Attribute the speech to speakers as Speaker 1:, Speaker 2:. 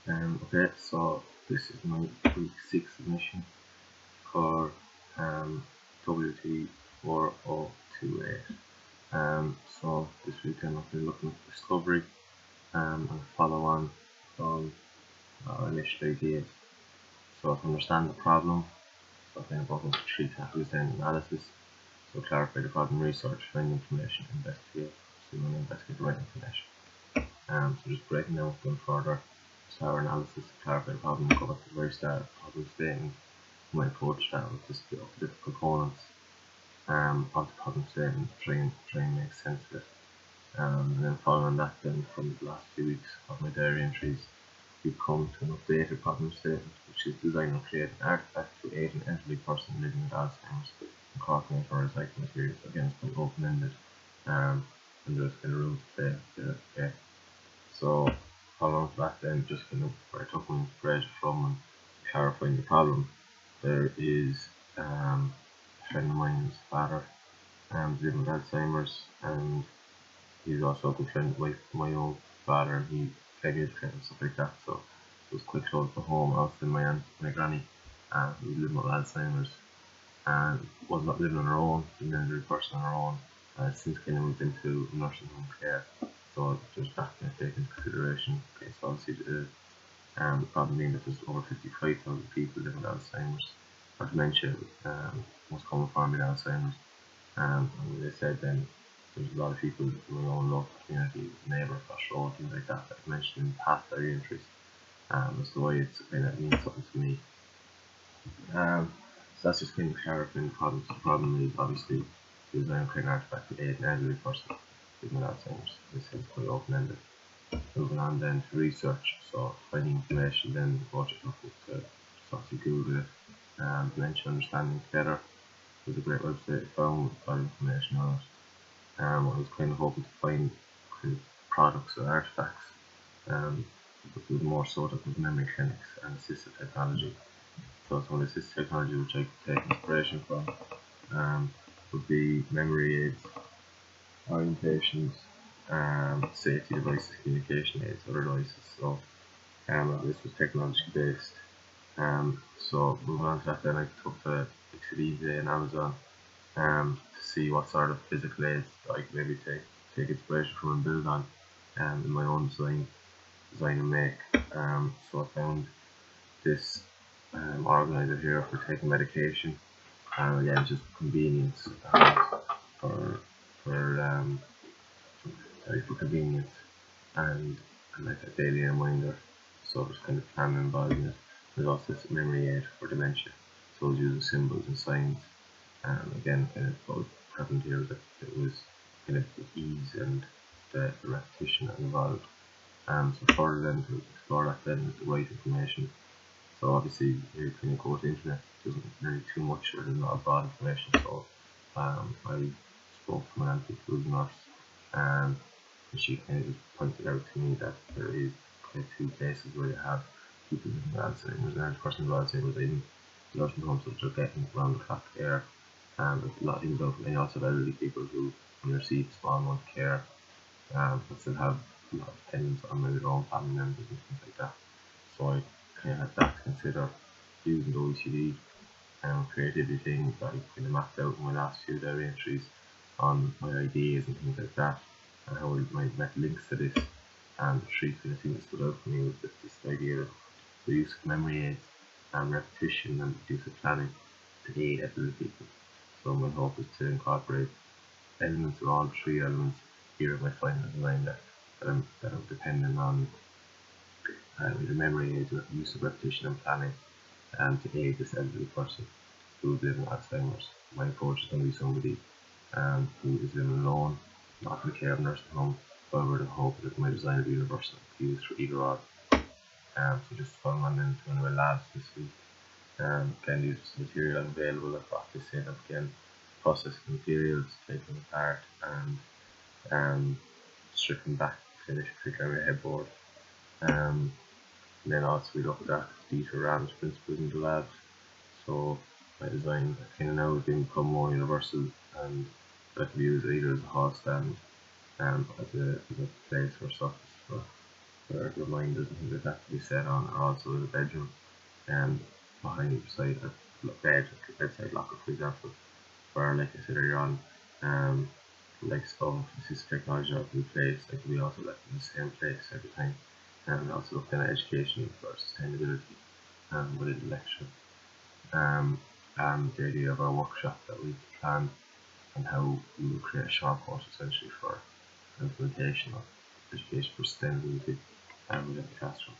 Speaker 1: Okay, so this is my week 6 submission for WT4028. So this week I'm looking at discovery and follow on from our initial ideas. So to understand the problem, so kind of broken into 3 categories then: analysis, so clarify the problem, research, find information, investigate, so you want to investigate the right information. So just breaking down one further, so our analysis to clarify the problem, go back to the very start of the problem statement. My approach that was just the different components of the problem statement, try and make sense of it. And then following that, then from the last few weeks of my diary entries, we've come to an updated problem statement, which is design or create an artifact to aid an elderly person living with Alzheimer's, incorporate or recycle materials. Again, it's quite open-ended, and there's kind of room to play there. Okay. So following that, then just kind of where I took my inspiration from and clarifying the problem. There is a friend of mine's father living with Alzheimer's, and he's also a good friend of my own father, and he played music and stuff like that. So it was quite close to home. Also, my aunt, my granny, who was living with Alzheimer's and was not living on her own, an elderly person on her own, since kind of moved into nursing home care. So there's that kind of take into consideration. Okay, so obviously the problem being that there's over 55,000 people living with Alzheimer's or dementia, most common form being Alzheimer's. And they said then there's a lot of people in my own local community, neighbour, across the road, things like that, that I've mentioned in past diary entries. As to why it's kind of means something to me. So that's just kind of clarifying the problem. So the problem is obviously to design an artifact to aid an elderly person living with Alzheimer's. This is quite open-ended. Moving on then to research, so finding information, then the project looked to obviously Google it, dementia understanding together. There's a great website I found with a lot of information on it. I was kind of hoping to find kind of products or artifacts, but there was more sort of memory clinics and assistive technology. So some of the assistive technology which I could take inspiration from would be memory aids, orientations, safety devices, communication aids, other devices. So this was technology based. So moving on to that, then I took to eBay and Amazon to see what sort of physical aids I could maybe take inspiration from and build on in my own design and make. So I found this organizer here for taking medication. Again, just convenience for convenience and like a daily reminder. So there's kind of planning involved in it. There's also this memory aid for dementia. So it uses symbols and signs. Again, kind of both present here that it was kind of the ease and the repetition involved. So further then to explore that then with the right information. So obviously you kind of go to the internet, there's not really too much or there's not a broad information. So I spoke to my auntie who's a nurse, and she kind of just pointed out to me that there is kind of 2 places where you have people living with Alzheimer's and a person with Alzheimer's in nursing homes, which are getting around the clock care. A lot of people don't, and also have elderly people who receive small amount of care, but still have a lot of dependence on maybe their own family members and things like that. So I kind of had that to consider using the OECD creativity things that I kind of mapped out in my last few diary entries on my ideas and things like that, and how I might make links to this. And the 3 kind of things that stood out for me was this idea of the use of memory aids and repetition and the use of planning to aid elderly people. So my hope is to incorporate elements of all 3 elements here in my final design that I'm dependent on either memory aids or use of repetition and planning to aid this elderly person who is living with Alzheimer's. My approach is going to be somebody who is living alone, not in the care of a nursing home. However, the hope that my design will be universal to use for either or. So just following on into one of my labs this week. Again, use material available. I've got this in. Again, processing materials, taking apart and stripping back to finish particular headboard. And then also we looked at Dieter Ram's principles in the labs. So my design kind of now has become more universal, and I can use either as a hall stand as a place or surface for where reminders and things like that to be set on, or also in the bedroom and beside a bed, like a bedside locker for example, where like I said earlier on, like stove assistive technology ought to be placed, like we also left in the same place every time. And also looked at education for sustainability within the lecture. And the idea of our workshop that we planned and how we will create a short course essentially for implementation of education for sustainability within the classroom.